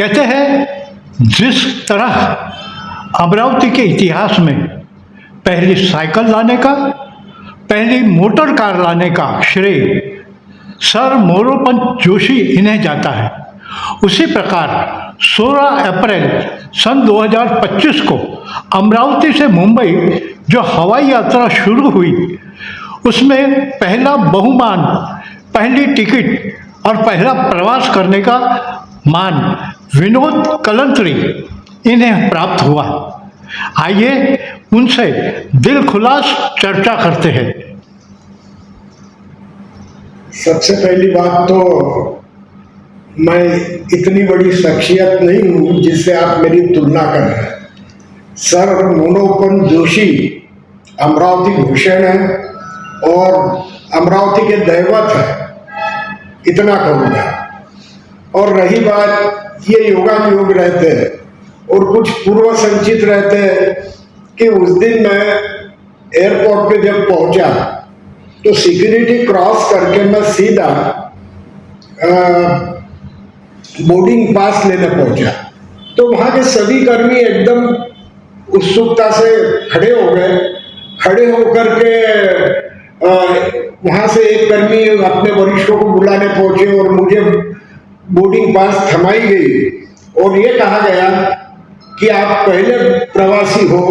कहते हैं जिस तरह अमरावती के इतिहास में पहली साइकिल लाने का, पहली मोटर कार लाने का श्रेय सर मोरोपंत जोशी इन्हें जाता है, उसी प्रकार 16 अप्रैल सन 2025 को अमरावती से मुंबई जो हवाई यात्रा शुरू हुई, उसमें पहला बहुमान, पहली टिकट और पहला प्रवास करने का मान विनोद कलंत्री इन्हें प्राप्त हुआ। आइए उनसे दिल खुलास चर्चा करते हैं। सबसे पहली बात तो मैं इतनी बड़ी शख्सियत नहीं हूँ जिससे आप मेरी तुलना कर रहे हैं। सर मोरोपंत जोशी अमरावती भूषण है और अमरावती के दैवत है, इतना कहूँगा। और रही बात ये योगानुयोग रहते हैं और कुछ पूर्व संचित रहते हैं कि उस दिन मैं एयरपोर्ट पे जब पहुंचा तो सिक्योरिटी क्रॉस करके मैं सीधा बोर्डिंग पास लेने पहुंचा, तो वहाँ के सभी कर्मी एकदम उत्सुकता से खड़े हो गए। खड़े होकर के वहाँ से एक कर्मी अपने वरिष्ठों को बुलाने पहुंचे और मुझे बोर्डिंग पास थमाई गई और ये कहा गया कि आप पहले प्रवासी हो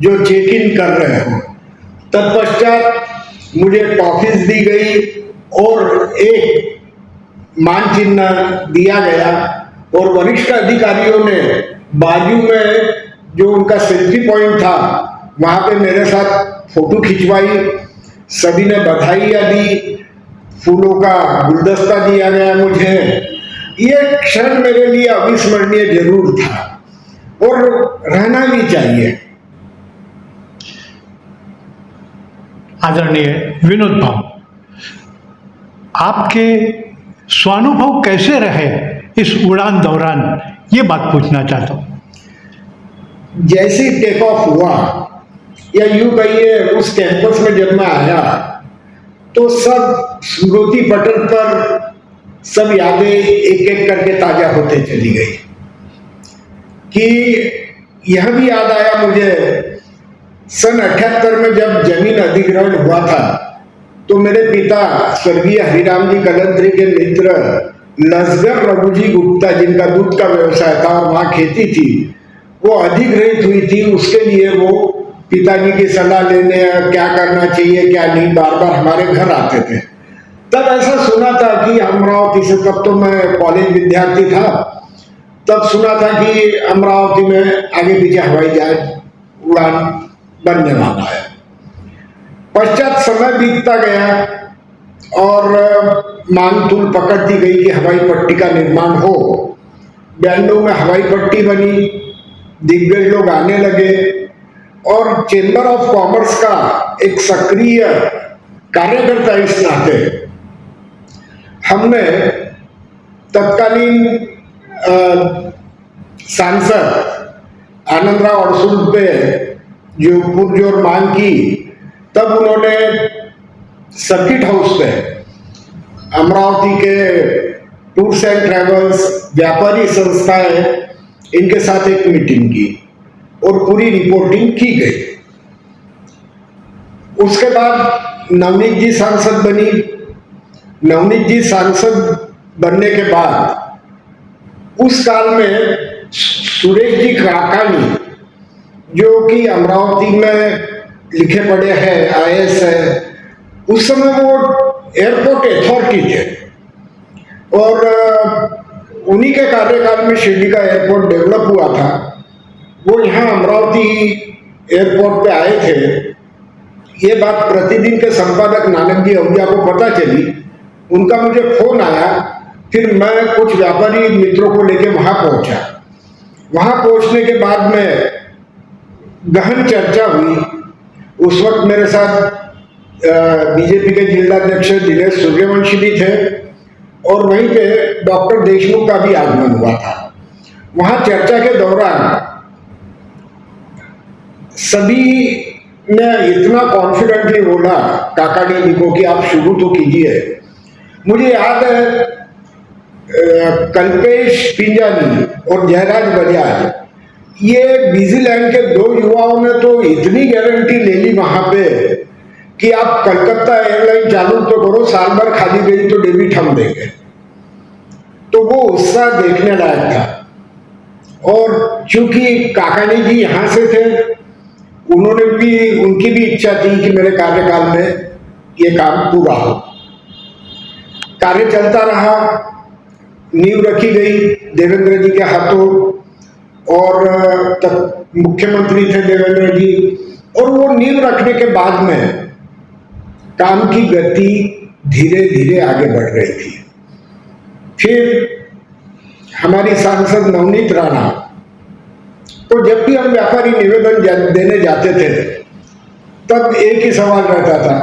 जो चेक इन कर रहे हो। तत्पश्चात मुझे टॉफीज दी गई और एक मानचिन्ह दिया गया और वरिष्ठ अधिकारियों ने बाजू में जो उनका सेल्फी पॉइंट था वहां पे मेरे साथ फोटो खिंचवाई। सभी ने बधाइयाँ दी, फूलों का गुलदस्ता दिया गया मुझे। ये क्षण मेरे लिए अविस्मरणीय जरूर था और रहना भी चाहिए। आदरणीय विनोद भाऊ, आपके स्वानुभव कैसे रहे इस उड़ान दौरान, ये बात पूछना चाहता हूँ। जैसे टेक ऑफ हुआ या यूं कहिए उस कैंपस में जब मैं आया तो सब स्मृति पटल पर सब यादें एक एक करके ताजा होते चली गई। कि यह भी याद आया मुझे सन 78 में जब जमीन अधिग्रहण हुआ था तो मेरे पिता स्वर्गीय हरिराम जी कलंत्री के मित्र लसगर रघुजी गुप्ता, जिनका दूध का व्यवसाय था और वहाँ खेती थी, वो अधिग्रहित हुई थी। उसके लिए वो पिताजी की सलाह लेने क्या करना चाहिए क्या नहीं बार बार हमारे घर आते थे। तब ऐसा सुना था कि अमरावती से, तब तो मैं कॉलेज विद्यार्थी था, तब सुना था कि अमरावती में आगे पीछे हवाई जहाज उड़ान बनने वाला है। पश्चात समय बीतता गया और मांग तूल पकड़ती गई कि हवाई पट्टी का निर्माण हो। 92 में हवाई पट्टी बनी, दिग्गज लोग आने लगे और चेंबर ऑफ कॉमर्स का एक सक्रिय कार्यकर्ता इस नाते हमने तत्कालीन सांसद आनंदराव अड़सुल पे जो पुरजोर मांग की, तब उन्होंने सर्किट हाउस पे अमरावती के टूर्स एंड ट्रैवल्स व्यापारी संस्थाएं इनके साथ एक मीटिंग की और पूरी रिपोर्टिंग की गई। उसके बाद नवनीत जी सांसद बनी। नवनीत जी सांसद बनने के बाद उस काल में सुरेश जी काकानी, जो कि अमरावती में लिखे पढ़े हैं, IAS है, उस समय वो एयरपोर्ट अथॉरिटी थे और उन्हीं के कार्यकाल में शिरडी का एयरपोर्ट डेवलप हुआ था। वो यहाँ अमरावती एयरपोर्ट पे आए थे। ये बात प्रतिदिन के संपादक नानक जी आहूजा को पता चली, उनका मुझे फोन आया। फिर मैं कुछ व्यापारी मित्रों को लेकर वहां पहुंचा। वहां पहुंचने के बाद में गहन चर्चा हुई। उस वक्त मेरे साथ बीजेपी के जिलाध्यक्ष दिनेश सूर्यवंशी भी थे और वहीं पे डॉक्टर देशमुख का भी आगमन हुआ था। वहां चर्चा के दौरान सभी ने इतना कॉन्फिडेंटली बोला काकानी जी को कि आप शुरू तो कीजिए। मुझे याद है कल्पेश पिंजानी और जयराज बजाज, ये विजिलैंड के दो युवाओं ने तो इतनी गारंटी ले ली वहां पे कि आप कलकत्ता एयरलाइन चालू तो करो, साल भर खाली गई तो डेबिट हम देंगे। तो वो उत्साह देखने लायक था। और चूंकि काकानी जी यहाँ से थे, उनकी भी इच्छा थी कि मेरे कार्यकाल में ये काम पूरा हो। कार्य चलता रहा, नींव रखी गई देवेंद्र जी के हाथों, और तब मुख्यमंत्री थे देवेंद्र जी, और वो नींव रखने के बाद में काम की गति धीरे धीरे आगे बढ़ रही थी। फिर हमारी सांसद नवनीत राणा, तो जब भी हम व्यापारी निवेदन देने जाते थे तब एक ही सवाल रहता था,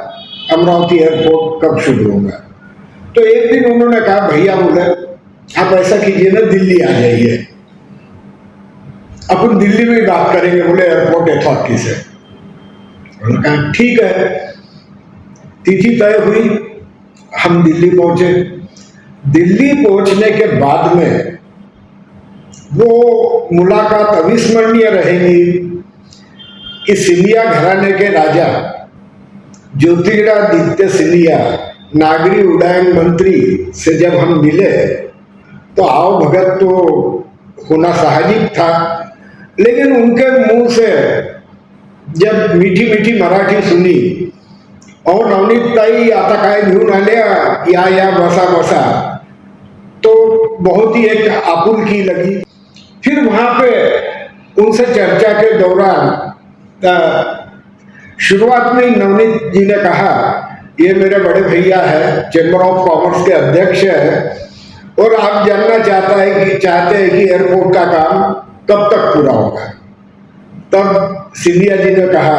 अमरावती एयरपोर्ट कब शुरू होगा। तो एक दिन उन्होंने कहा, भैया बोले आप ऐसा कीजिए ना, दिल्ली आ जाइए, अपन दिल्ली में ही बात करेंगे, बोले एयरपोर्ट अथॉरिटी से। उन्होंने कहा ठीक है। तिथि तय हुई, हम दिल्ली पहुंचे। दिल्ली पहुंचने के बाद में वो मुलाकात अविस्मरणीय रहेगी कि सिंधिया घराने के राजा ज्योतिरादित्य सिंधिया नागरी उड्डयन मंत्री से जब हम मिले तो आओ भगत तो होना साहजिक था, लेकिन उनके मुंह से जब मीठी मीठी मराठी सुनी और नवनीत ताई आता काय घेऊन आल्या, या बसा बसा, तो बहुत ही एक आपुलकी लगी। फिर वहां पे उनसे चर्चा के दौरान शुरुआत में ही नवनीत जी ने कहा, ये मेरे बड़े भैया है, चैम्बर ऑफ कॉमर्स के अध्यक्ष है, और आप जानना चाहते हैं कि एयरपोर्ट का काम कब तक पूरा होगा। तब सिंधिया जी ने कहा,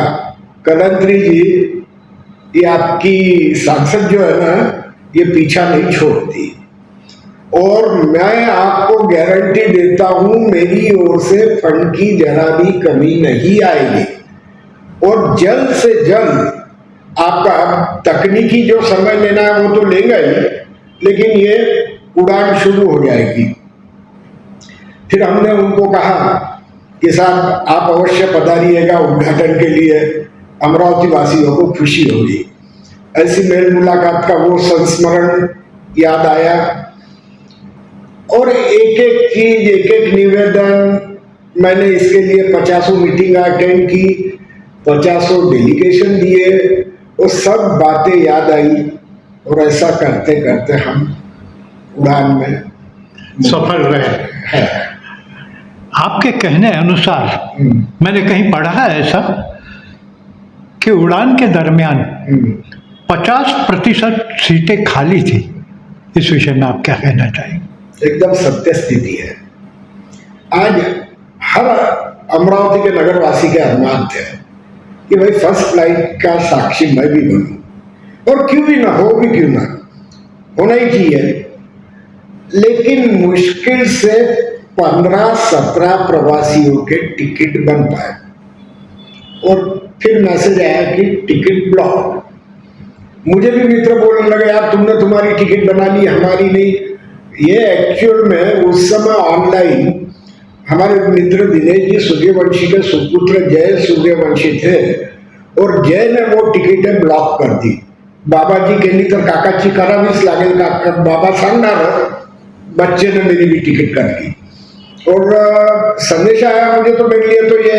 कलंत्री जी, ये आपकी सांसद जो है ना, ये पीछा नहीं छोड़ती, और मैं आपको गारंटी देता हूं मेरी ओर से फंड की जरा भी कमी नहीं आएगी, और जल्द से जल्द आपका तकनीकी जो समय लेना है वो तो लेगा ही, लेकिन ये उड़ान शुरू हो जाएगी। फिर हमने उनको कहा कि साहब आप अवश्य पधारिएगा उद्घाटन के लिए, अमरावती वासियों को खुशी होगी। ऐसी मेल मुलाकात का वो संस्मरण याद आया, और एक एक चीज, एक एक निवेदन, मैंने इसके लिए 50 मीटिंग अटेंड की, 50 डेलीगेशन दिए, वो सब बातें याद आई, और ऐसा करते करते हम उड़ान में सफल रहे हैं। आपके कहने अनुसार मैंने कहीं पढ़ा है ऐसा कि उड़ान के दरमियान 50% सीटें खाली थी। इस विषय में आप क्या कहना चाहेंगे? एकदम सत्य स्थिति है। आज हर अमरावती के नगरवासी के अरमान थे कि भाई फर्स्ट फ्लाइट का साक्षी मैं भी बनूं, और क्यों भी ना हो, भी क्यों ना होना ही चाहिए। लेकिन मुश्किल से 15-17 प्रवासियों के टिकट बन पाए, और फिर मैसेज आया कि टिकट ब्लॉक। मुझे भी मित्र बोलने लगे, यार तुमने तुम्हारी टिकट बना ली, हमारी नहीं। ये एक्चुअल में उस समय ऑनलाइन हमारे मित्र दिनेश जी सूर्यवंशी के सुपुत्र जय सूर्यवंशी थे, और जय ने वो टिकटें ब्लॉक कर दी। बाबाजी केली तर काकाची करावीच लागेल, काका बाबा सांगणार, बच्चे ने मेरी भी टिकट कर दी। और संदेश आया मुझे, तो मेरे लिए तो ये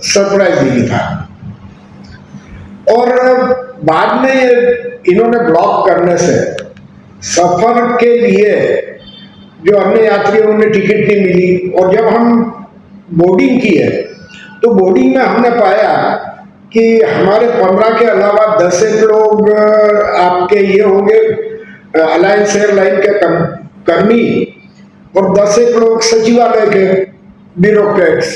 सरप्राइज नहीं था। और बाद में इन्होंने ब्लॉक करने से सफर के लिए जो अन्य यात्रियों ने टिकट नहीं मिली, और जब हम बोर्डिंग की है तो बोर्डिंग में हमने पाया कि हमारे 15 के अलावा 10 लोग आपके ये होंगे अलायंस एयरलाइन के कर्मी, और 10 लोग सचिवालय के ब्यूरोक्रेट्स,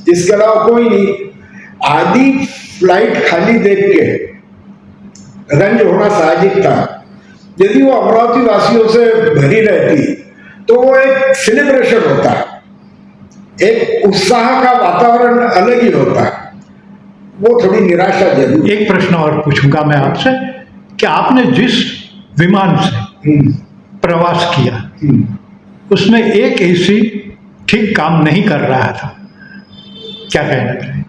इसके अलावा कोई नहीं। आधी फ्लाइट खाली देख के रंज होना साहजिक था। यदि वो अमरावती वासियों से भरी रहती तो वो एक सेलिब्रेशन होता, एक उत्साह का वातावरण अलग ही होता। वो थोड़ी निराशा जरूर। एक प्रश्न और पूछूंगा मैं आपसे कि आपने जिस विमान से प्रवास किया, उसमें एक एसी ठीक काम नहीं कर रहा था, क्या कहना चाहिए?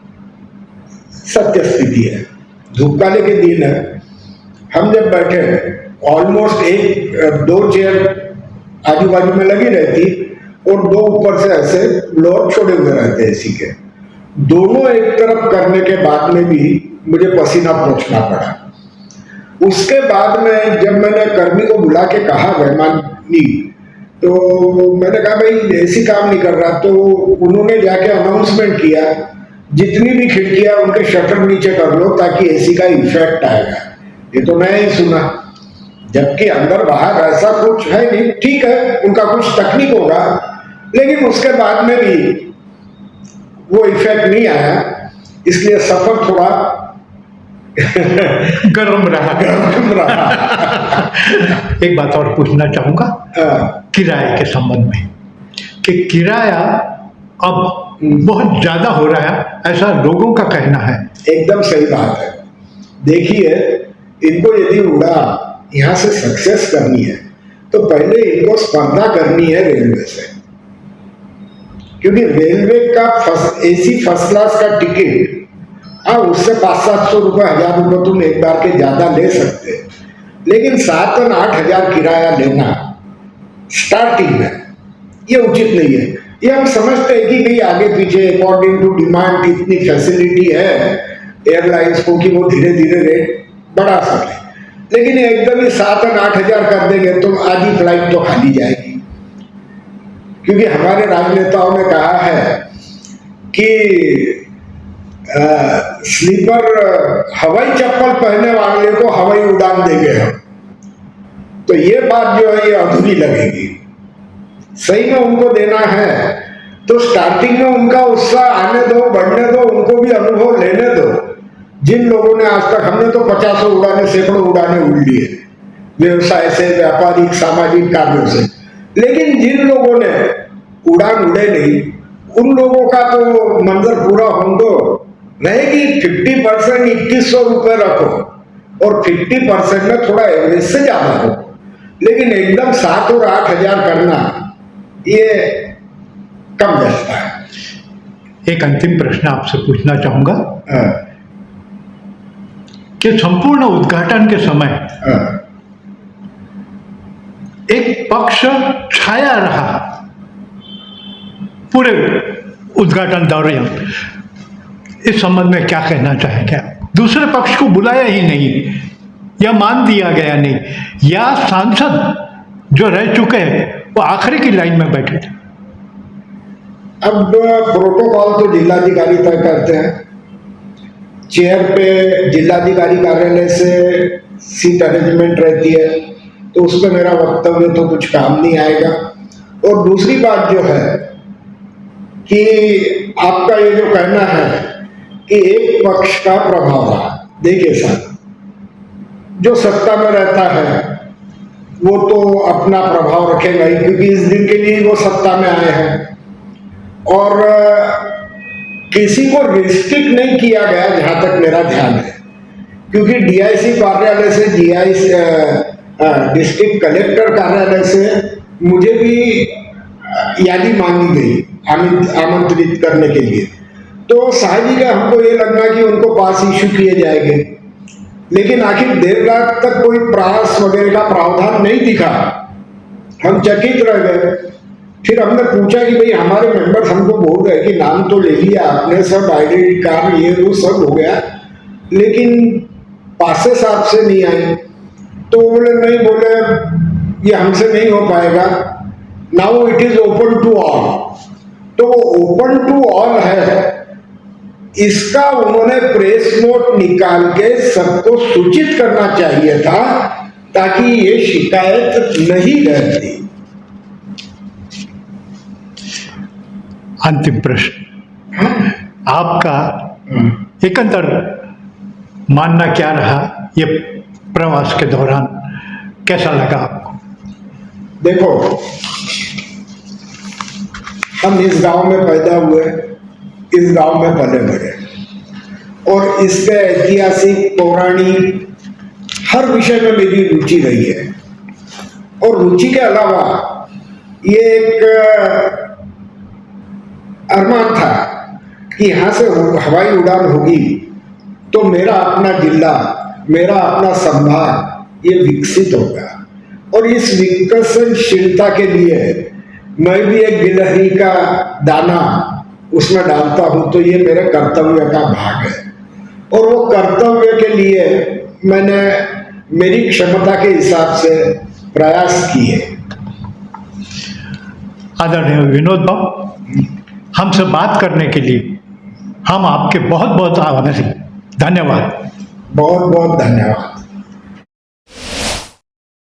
सत्य स्थिति है। धूपकाले के दिन हम जब बैठे, ऑलमोस्ट एक दो चेयर आजू बाजू में लगी रहती और दो ऊपर से ऐसे लोअर छोड़े हुए रहते एसी के। दोनों एक तरफ करने के बाद में भी मुझे पसीना पोंछना पड़ा। उसके बाद में जब मैंने कर्मी को बुला के कहा, वैमानी, तो मैंने कहा भाई एसी काम नहीं कर रहा, तो उन्होंने जाके अनाउंसमेंट किया जितनी भी खिड़कियां उनके शटर नीचे कर लो ताकि एसी का इफेक्ट आएगा। ये तो मैं ही सुना, जबकि अंदर बाहर ऐसा कुछ है नहीं। ठीक है, उनका कुछ तकनीक होगा, लेकिन उसके बाद में भी वो इफेक्ट नहीं आया, इसलिए सफर थोड़ा गर्म रहा। एक बात और पूछना चाहूंगा किराए के संबंध में, कि किराया अब बहुत ज्यादा हो रहा है, ऐसा लोगों का कहना है। एकदम सही बात है। देखिए, इनको यदि उड़ा यहाँ से सक्सेस करनी है तो पहले इनको स्पर्धा करनी है रेलवे से, क्योंकि रेलवे का एसी फर्स्ट क्लास का टिकट, हाँ, उससे 500-700 रुपये, 1000 रुपये तुम एक बार के ज्यादा ले सकते, लेकिन 7 और 8 हजार किराया लेना स्टार्टिंग में ये उचित नहीं है। ये हम समझते हैं कि भाई आगे पीछे अकॉर्डिंग टू डिमांड इतनी फैसिलिटी है एयरलाइंस को कि वो धीरे धीरे रेट बढ़ा सके, लेकिन एकदम ही 7 और 8 हजार कर देंगे तो आधी फ्लाइट तो खाली जाएगी। क्योंकि हमारे राजनेताओं ने कहा है कि स्लीपर हवाई चप्पल पहनने वाले को हवाई उड़ान देंगे हम, तो ये बात जो है ये अधूरी लगेगी। सही में उनको देना है तो स्टार्टिंग में उनका उत्साह आने दो, बढ़ने दो, उनको भी अनुभव लेने दो। जिन लोगों ने आज तक, हमने तो 50 उड़ाने, सैकड़ों उड़ाने उड़ लिए व्यवसाय से, व्यापारिक सामाजिक कार्यों से, लेकिन जिन लोगों ने उड़ान उड़े नहीं, उन लोगों का तो मंजर पूरा होने दो। रहेगी 50% 2100 रुपये रखो और 50% में थोड़ा एवरेज से ज्यादा हो, लेकिन एकदम 7 और 8 हजार करना ये कम जचता है। एक अंतिम प्रश्न आपसे पूछना चाहूंगा कि संपूर्ण उद्घाटन के समय एक पक्ष छाया रहा पूरे उद्घाटन दौरान, इस संबंध में क्या कहना चाहेंगे? दूसरे पक्ष को बुलाया ही नहीं या मान दिया गया नहीं, या सांसद जो रह चुके हैं वो आखिरी की लाइन में बैठे थे। अब प्रोटोकॉल तो जिलाधिकारी तय करते हैं। चेयर पे जिलाधिकारी कार्यालय से सीट अरेंजमेंट रहती है, तो उस पर मेरा वक्तव्य तो कुछ काम नहीं आएगा। और दूसरी बात जो है कि आपका ये जो कहना है कि एक पक्ष का प्रभाव रहा, देखिए सर, जो सत्ता में रहता है वो तो अपना प्रभाव रखेगा ही, क्योंकि इस दिन के लिए वो सत्ता में आए हैं। और किसी को रिस्ट्रिक्ट नहीं किया गया जहां तक मेरा ध्यान है, क्योंकि डीआईसी कार्यालय से, डिस्ट्रिक्ट कलेक्टर कार्यालय से मुझे भी यादी मांगी गई आमंत्रित करने के लिए, तो साहब का हमको ये लगना कि उनको पास इश्यू किए जाएंगे, लेकिन आखिर देर रात तक कोई प्रयास वगैरह का प्रावधान नहीं दिखा। हम चकित रह गए। फिर हमने पूछा कि भाई हमारे मेंबर्स हमको बोल रहे कि नाम तो ले लिया आपने, सब आइडेंटिटी कार्ड ये वो सब हो गया, लेकिन पासे साहब से नहीं आए। तो बोले नहीं, बोले ये हमसे नहीं हो पाएगा, now it is open to all. तो ओपन टू ऑल है, इसका उन्होंने प्रेस नोट निकाल के सबको सूचित करना चाहिए था ताकि ये शिकायत नहीं रहती। अंतिम प्रश्न, आपका एकंदर मानना क्या रहा ये प्रवास के दौरान, कैसा लगा आपको? देखो, हम इस गांव में पैदा हुए, इस गांव में पले बढ़े, और इसके ऐतिहासिक पौराणिक हर विषय में मेरी रुचि रही है। और रुचि के अलावा ये एक अरमान था कि यहाँ से हवाई उड़ान होगी तो मेरा अपना जिला, मेरा अपना संभाग ये विकसित होगा, और इस विकसनशीलता के लिए मैं भी एक गिलहरी का दाना उसमें डालता हूँ, तो ये मेरे कर्तव्य का भाग है। और वो कर्तव्य के लिए मैंने मेरी क्षमता के हिसाब से प्रयास किए। आदरणीय विनोद बाबू, हमसे बात करने के लिए हम आपके बहुत बहुत आभारी। धन्यवाद। बहुत बहुत धन्यवाद।